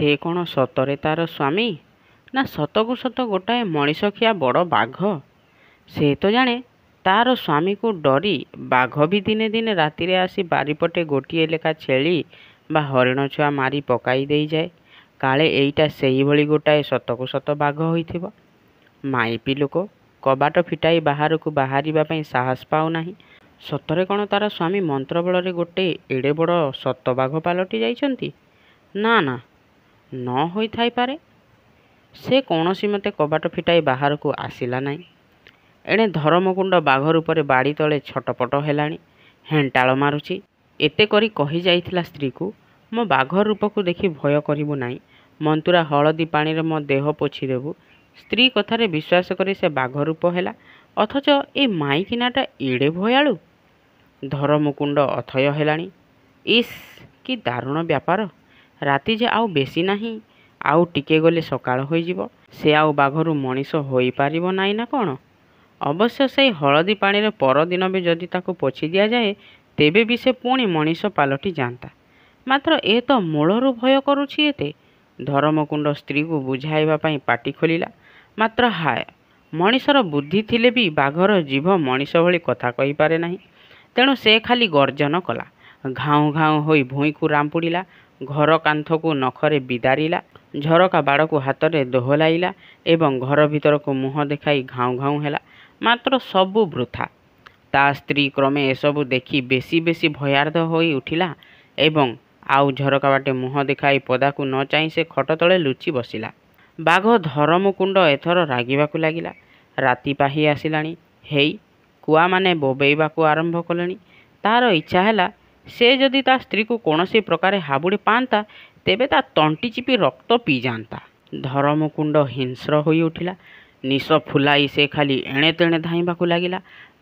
ସେ କ'ଣ ସତରେ ତା'ର ସ୍ୱାମୀ, ନା ସତକୁ ସତ ଗୋଟାଏ ମଣିଷଖିଆ ବଡ଼ ବାଘ? ସେ ତ ଜାଣେ ତା'ର ସ୍ୱାମୀକୁ ଡରି ବାଘ ବି ଦିନେ ଦିନେ ରାତିରେ ଆସି ବାରିପଟେ ଗୋଟିଏ ଲେଖା ଛେଳି ବା ହରିଣ ଛୁଆ ମାରି ପକାଇ ଦେଇଯାଏ। କାଳେ ଏଇଟା ସେଇଭଳି ଗୋଟାଏ ସତକୁ ସତ ବାଘ ହୋଇଥିବ। ମାଇପି ଲୋକ କବାଟ ଫିଟାଇ ବାହାରକୁ ବାହାରିବା ପାଇଁ ସାହସ ପାଉନାହିଁ। ସତରେ କ'ଣ ତା'ର ସ୍ୱାମୀ ମନ୍ତ୍ର ବଳରେ ଗୋଟେ ଏଡ଼େ ବଡ଼ ସତବାଘ ପାଲଟି ଯାଇଛନ୍ତି? ନା ନା, ନ ହୋଇଥାଇପାରେ। ସେ କୌଣସି ମତେ କବାଟ ଫିଟାଇ ବାହାରକୁ ଆସିଲା ନାହିଁ। ଏଣେ ଧରମକୁଣ୍ଡ ବାଘ ରୂପରେ ବାଡ଼ି ତଳେ ଛଟପଟ ହେଲାଣି, ହେଣ୍ଟାଳ ମାରୁଛି। ଏତେ କରି କହିଯାଇଥିଲା ସ୍ତ୍ରୀକୁ, ମୋ ବାଘ ରୂପକୁ ଦେଖି ଭୟ କରିବୁ ନାହିଁ, ମନ୍ତୁରା ହଳଦୀ ପାଣିରେ ମୋ ଦେହ ପୋଛିଦେବୁ। ସ୍ତ୍ରୀ କଥାରେ ବିଶ୍ୱାସ କରି ସେ ବାଘ ରୂପ ହେଲା, ଅଥଚ ଏ ମାଇକିନାଟା ଏଡ଼େ ଭୟାଳୁ। ଧରମକୁଣ୍ଡ ଅଥୟ ହେଲାଣି। ଇସ୍, କି ଦାରୁଣ ବ୍ୟାପାର! ରାତି ଯେ ଆଉ ବେଶୀ ନାହିଁ, ଆଉ ଟିକେ ଗଲେ ସକାଳ ହୋଇଯିବ। ସେ ଆଉ ବାଘରୁ ମଣିଷ ହୋଇପାରିବ ନାହିଁ ନା କ'ଣ? ଅବଶ୍ୟ ସେଇ ହଳଦୀ ପାଣିରେ ପରଦିନ ବି ଯଦି ତାକୁ ପୋଛି ଦିଆଯାଏ, ତେବେ ବି ସେ ପୁଣି ମଣିଷ ପାଲଟି ଯାଆନ୍ତା। ମାତ୍ର ଏ ତ ମୂଳରୁ ଭୟ କରୁଛି ଏତେ। ଧରମକୁଣ୍ଡ ସ୍ତ୍ରୀକୁ ବୁଝାଇବା ପାଇଁ ପାଟି ଖୋଲିଲା, ମାତ୍ର ହାୟ, ମଣିଷର ବୁଦ୍ଧି ଥିଲେ ବି ବାଘର ଜିଭ ମଣିଷ ଭଳି କଥା କହିପାରେ ନାହିଁ। ତେଣୁ ସେ ଖାଲି ଗର୍ଜନ କଲା, ଘାଉଁ ଘାଉଁ ହୋଇ ଭୂଇଁକୁ ରାମ୍ପୁଡ଼ିଲା, ଘର କାନ୍ଥକୁ ନଖରେ ବିଦାରିଲା, ଝରକା ବାଡ଼କୁ ହାତରେ ଦୋହଲାଇଲା ଏବଂ ଘର ଭିତରକୁ ମୁହଁ ଦେଖାଇ ଘାଉଁ ଘାଉଁ ହେଲା। ମାତ୍ର ସବୁ ବୃଥା। ତା ସ୍ତ୍ରୀ କ୍ରମେ ଏସବୁ ଦେଖି ବେଶୀ ବେଶୀ ଭୟାର୍ଦ୍ଧ ହୋଇ ଉଠିଲା ଏବଂ ଆଉ ଝରକା ବାଟେ ମୁହଁ ଦେଖାଇ ପଦାକୁ ନ ଚାହିଁ ସେ ଖଟ ତଳେ ଲୁଚି ବସିଲା। ବାଘ ଧରମକୁଣ୍ଡ ଏଥର ରାଗିବାକୁ ଲାଗିଲା। ରାତି ପାହି ଆସିଲାଣି। ହେଇ କୁଆମାନେ ବୋବେଇବାକୁ ଆରମ୍ଭ କଲେଣି। ତା'ର ଇଚ୍ଛା ହେଲା, ସେ ଯଦି ତା ସ୍ତ୍ରୀକୁ କୌଣସି ପ୍ରକାରେ ହାବୁଡ଼ି ପାଆନ୍ତା, ତେବେ ତା ତଣ୍ଟି ଚିପି ରକ୍ତ ପିଇଯାଆନ୍ତା। ଧରମକୁଣ୍ଡ ହିଂସ୍ର ହୋଇ ଉଠିଲା। ନିଶ ଫୁଲାଇ ସେ ଖାଲି ଏଣେ ତେଣେ ଧାଇଁବାକୁ ଲାଗିଲା।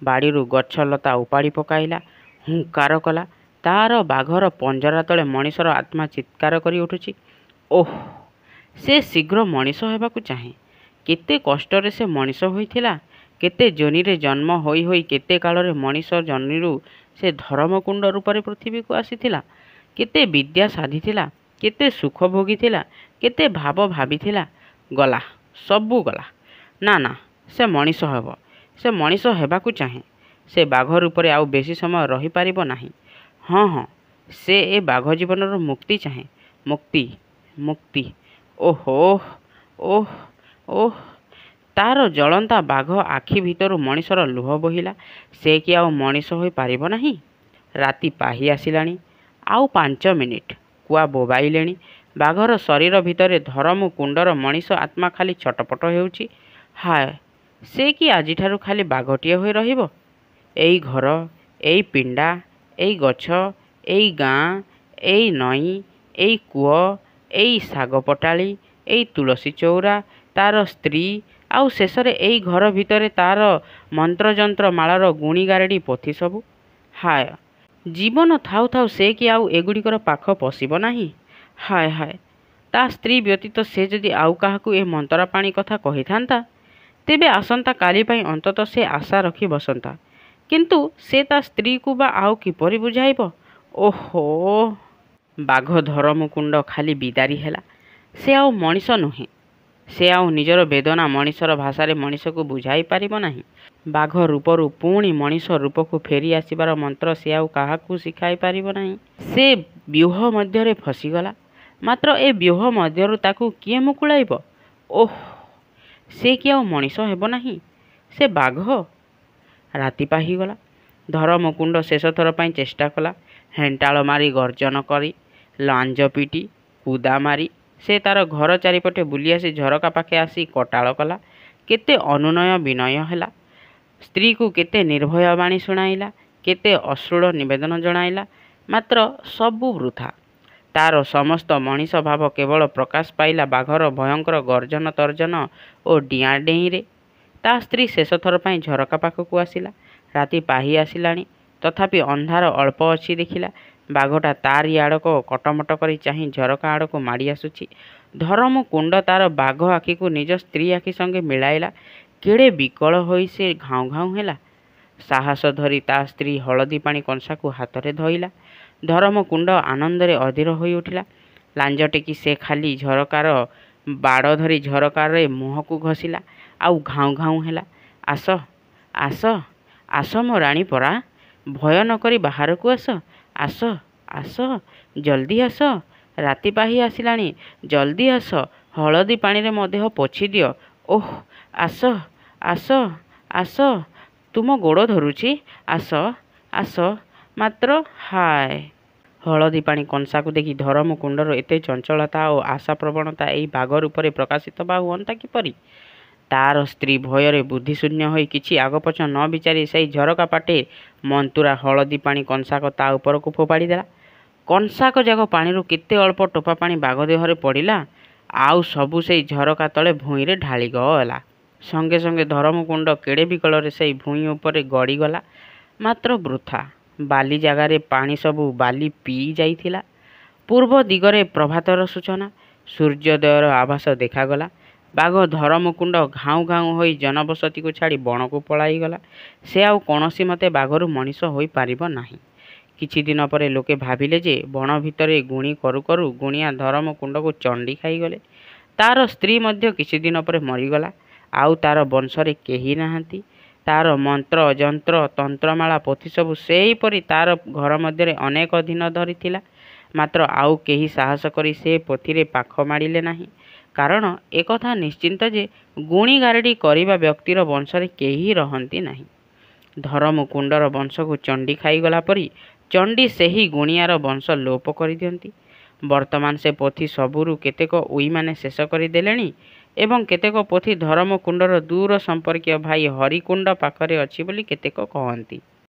ବାଡ଼ିରୁ ଗଛ ଲତା ଉପାଡ଼ି ପକାଇଲା, ହୁଙ୍କାର କଲା। ତା'ର ବାଘର ପଞ୍ଜରା ତଳେ ମଣିଷର ଆତ୍ମା ଚିତ୍କାର କରି ଉଠୁଛି। ଓଃ, ସେ ଶୀଘ୍ର ମଣିଷ ହେବାକୁ ଚାହେଁ। କେତେ କଷ୍ଟରେ ସେ ମଣିଷ ହୋଇଥିଲା, କେତେ ଯୋନିରେ ଜନ୍ମ ହୋଇ ହୋଇ କେତେ କାଳରେ ମଣିଷ ଯୋନିରୁ ସେ ଧରମକୁଣ୍ଡ ରୂପରେ ପୃଥିବୀକୁ ଆସିଥିଲା। କେତେ ବିଦ୍ୟା ସାଧିଥିଲା, କେତେ ସୁଖ ଭୋଗିଥିଲା, କେତେ ଭାବ ଭାବିଥିଲା। ଗଲା, ସବୁ ଗଲା। ନା ନା, ସେ ମଣିଷ ହେବ। ସେ ମଣିଷ ହେବାକୁ ଚାହେଁ। ସେ ବାଘ ରୂପରେ ଆଉ ବେଶୀ ସମୟ ରହିପାରିବ ନାହିଁ। ହଁ ହଁ, ସେ ଏ ବାଘ ଜୀବନରୁ ମୁକ୍ତି ଚାହେଁ। ମୁକ୍ତି, ମୁକ୍ତି। ଓହୋ, ଓଃ, ଓଃ। ତା'ର ଜଳନ୍ତା ବାଘ ଆଖି ଭିତରୁ ମଣିଷର ଲୁହ ବୋହିଲା। ସେ କି ଆଉ ମଣିଷ ହୋଇପାରିବ ନାହିଁ? ରାତି ପାହି ଆସିଲାଣି। ଆଉ 5 ମିନିଟ୍। କୁଆ ବୋବାଇଲେଣି। ବାଘର ଶରୀର ଭିତରେ ଧରମକୁଣ୍ଡର ମଣିଷ ଆତ୍ମା ଖାଲି ଛଟପଟ ହେଉଛି। ହାୟ, ସେ କି ଆଜିଠାରୁ ଖାଲି ବାଘଟିଏ ହୋଇ ରହିବ? ଏଇ ଘର, ଏଇ ପିଣ୍ଡା, ଏଇ ଗଛ, ଏଇ ଗାଁ, ଏଇ ନଈ, ଏଇ କୂଅ, ଏଇ ଶାଗ ପଟାଳି, ଏଇ ତୁଳସୀ ଚଉରା, ତା'ର ସ୍ତ୍ରୀ, ଆଉ ଶେଷରେ ଏଇ ଘର ଭିତରେ ତା'ର ମନ୍ତ୍ରଯନ୍ତ୍ର ମାଳର ଗୁଣି ଗାରେଡ଼ି ପୋଥି ସବୁ। ହାୟ, ଜୀବନ ଥାଉ ଥାଉ ସେ କି ଆଉ ଏଗୁଡ଼ିକର ପାଖ ପଶିବ ନାହିଁ? ହାୟ ହାୟ, ତା ସ୍ତ୍ରୀ ବ୍ୟତୀତ ସେ ଯଦି ଆଉ କାହାକୁ ଏ ମନ୍ତରା ପାଣି କଥା କହିଥାନ୍ତା, ତେବେ ଆସନ୍ତା କାଲି ପାଇଁ ଅନ୍ତତଃ ସେ ଆଶା ରଖି ବସନ୍ତା। କିନ୍ତୁ ସେ ତା ସ୍ତ୍ରୀକୁ ବା ଆଉ କିପରି ବୁଝାଇବ? ଓହୋ! ବାଘ ଧରମକୁଣ୍ଡ ଖାଲି ବିଦାରି ହେଲା। ସେ ଆଉ ମଣିଷ ନୁହେଁ। ସେ ଆଉ ନିଜର ବେଦନା ମଣିଷର ଭାଷାରେ ମଣିଷକୁ ବୁଝାଇ ପାରିବ ନାହିଁ। ବାଘ ରୂପରୁ ପୁଣି ମଣିଷ ରୂପକୁ ଫେରି ଆସିବାର ମନ୍ତ୍ର ସେ ଆଉ କାହାକୁ ଶିଖାଇ ପାରିବ ନାହିଁ। ସେ ବ୍ୟୁହ ମଧ୍ୟରେ ଫସିଗଲା। ମାତ୍ର ଏ ବ୍ୟୁହ ମଧ୍ୟରୁ ତାକୁ କିଏ ମୁକୁଳାଇବ? ଓଃ, ସେ କି ଆଉ ମଣିଷ ହେବ ନାହିଁ, ସେ ବାଘ। ରାତି ପାହିଗଲା। ଧରମକୁଣ୍ଡ ଶେଷ ଥର ପାଇଁ ଚେଷ୍ଟା କଲା। ହେଣ୍ଟାଳ ମାରି, ଗର୍ଜନ କରି, ଲାଞ୍ଜ ପିଟି, କୁଦା ମାରି ସେ ତା'ର ଘର ଚାରିପଟେ ବୁଲିଆସି ଝରକା ପାଖେ ଆସି କଟାଳ କଲା। କେତେ ଅନୁନୟ ବିନୟ ହେଲା। ସ୍ତ୍ରୀକୁ କେତେ ନିର୍ଭୟ ବାଣୀ ଶୁଣାଇଲା, କେତେ ଅଶ୍ରୁଳ ନିବେଦନ ଜଣାଇଲା। ମାତ୍ର ସବୁ ବୃଥା। ତା'ର ସମସ୍ତ ମଣିଷ ଭାବ କେବଳ ପ୍ରକାଶ ପାଇଲା ବାଘର ଭୟଙ୍କର ଗର୍ଜନ ତର୍ଜନ ଓ ଡିଆଁ ଡେଇଁରେ। ତା ସ୍ତ୍ରୀ ଶେଷ ଥର ପାଇଁ ଝରକା ପାଖକୁ ଆସିଲା। ରାତି ପାହି ଆସିଲାଣି। ତଥାପି ଅନ୍ଧାର ଅଳ୍ପ ଅଛି ଦେଖିଲା। ବାଘଟା ତାରି ଆଡ଼କୁ କଟମଟ କରି ଚାହିଁ ଝରକା ଆଡ଼କୁ ମାଡ଼ି ଆସୁଛି। ଧରମକୁଣ୍ଡ ତା'ର ବାଘ ଆଖିକୁ ନିଜ ସ୍ତ୍ରୀ ଆଖି ସଙ୍ଗେ ମିଳାଇଲା। କେଡ଼େ ବିକଳ ହୋଇ ସେ ଘାଉଁ ଘାଉଁ ହେଲା। ସାହସ ଧରି ତା ସ୍ତ୍ରୀ ହଳଦୀ ପାଣି କଂସାକୁ ହାତରେ ଧଇଲା। ଧରମକୁଣ୍ଡ ଆନନ୍ଦରେ ଅଧୀର ହୋଇ ଉଠିଲା। ଲାଞ୍ଜ ଟେକି ସେ ଖାଲି ଝରକାର ବାଡ଼ ଧରି ଝରକାରେ ମୁହଁକୁ ଘଷିଲା ଆଉ ଘାଉଁ ଘାଉଁ ହେଲା। ଆସ ଆସ ଆସ ମୋ ରାଣୀ ପରା, ଭୟ ନ କରି ବାହାରକୁ ଆସ, ଆସ ଆସ, ଜଲ୍ଦି ଆସ, ରାତି ପାହି ଆସିଲାଣି, ଜଲ୍ଦି ଆସ, ହଳଦୀ ପାଣିରେ ମୋ ଦେହ ପୋଛି ଦିଅ। ଓଃ, ଆସ ଆସ ଆସ, ତୁମ ଗୋଡ଼ ଧରୁଛି, ଆସ ଆସ ମାତ୍ର। ହାୟ! ହଳଦୀ ପାଣି କଂସାକୁ ଦେଖି ଧରମକୁଣ୍ଡର ଏତେ ଚଞ୍ଚଳତା ଓ ଆଶାପ୍ରବଣତା ଏଇ ବାଘ ରୂପରେ ପ୍ରକାଶିତ ବା ହୁଅନ୍ତା କିପରି? ତାର ସ୍ତ୍ରୀ ଭୟରେ ବୁଦ୍ଧିଶୂନ୍ୟ ହୋଇ କିଛି ଆଗପଛ ନ ବିଚାରି ସେଇ ଝରକା ପାଟେ ମନ୍ତୁରା ହଳଦୀ ପାଣି କଂସାକ ତା ଉପରକୁ ଫୋପାଡ଼ି ଦେଲା। କଂସାକ ଯାକ ପାଣିରୁ କେତେ ଅଳ୍ପ ଟୋପା ପାଣି ବାଘ ଦେହରେ ପଡ଼ିଲା, ଆଉ ସବୁ ସେଇ ଝରକା ତଳେ ଭୂଇଁରେ ଢାଳିଗଲା। ସଙ୍ଗେ ସଙ୍ଗେ ଧରମକୁଣ୍ଡ କେଡ଼େ ବିକଳରେ ସେଇ ଭୂଇଁ ଉପରେ ଗଡ଼ିଗଲା। ମାତ୍ର ବୃଥା। ବାଲି ଜାଗାରେ ପାଣି ସବୁ ବାଲି ପିଇ ଯାଇଥିଲା। ପୂର୍ବ ଦିଗରେ ପ୍ରଭାତର ସୂଚନା, ସୂର୍ଯ୍ୟୋଦୟର ଆଭାସ ଦେଖାଗଲା। ବାଘ ଧରମକୁଣ୍ଡ ଘାଉଁ ଘାଉଁ ହୋଇ ଜନବସତିକୁ ଛାଡ଼ି ବଣକୁ ପଳାଇଗଲା। ସେ ଆଉ କୌଣସି ମତେ ବାଘରୁ ମଣିଷ ହୋଇପାରିବ ନାହିଁ। କିଛି ଦିନ ପରେ ଲୋକେ ଭାବିଲେ ଯେ ବଣ ଭିତରେ ଗୁଣି କରୁ କରୁ ଗୁଣିଆ ଧରମକୁଣ୍ଡକୁ ଚଣ୍ଡୀ ଖାଇଗଲେ। ତାର ସ୍ତ୍ରୀ ମଧ୍ୟ କିଛି ଦିନ ପରେ ମରିଗଲା। ଆଉ ତାର ବଂଶରେ କେହି ନାହାନ୍ତି। ତାର ମନ୍ତ୍ର ଯନ୍ତ୍ର ତନ୍ତ୍ରମାଳା ପୋଥି ସବୁ ସେହିପରି ତାର ଘର ମଧ୍ୟରେ ଅନେକ ଦିନ ଧରିଥିଲା। ମାତ୍ର ଆଉ କେହି ସାହସ କରି ସେ ପୋଥିରେ ପାଖ ମାଡ଼ିଲେ ନାହିଁ। କାରଣ ଏକଥା ନିଶ୍ଚିନ୍ତ ଯେ ଗୁଣି ଗାରେଡ଼ି କରିବା ବ୍ୟକ୍ତିର ବଂଶରେ କେହି ରହନ୍ତି ନାହିଁ। ଧରମକୁଣ୍ଡର ବଂଶକୁ ଚଣ୍ଡୀ ଖାଇଗଲା ପରି ଚଣ୍ଡୀ ସେହି ଗୁଣିଆର ବଂଶ ଲୋପ କରିଦିଅନ୍ତି। ବର୍ତ୍ତମାନ ସେ ପୋଥି ସବୁରୁ କେତେକ ଉଇମାନେ ଶେଷ କରିଦେଲେଣି ଏବଂ କେତେକ ପୋଥି ଧରମକୁଣ୍ଡର ଦୂର ସମ୍ପର୍କୀୟ ଭାଇ ହରିକୁଣ୍ଡ ପାଖରେ ଅଛି ବୋଲି କେତେକ କହନ୍ତି।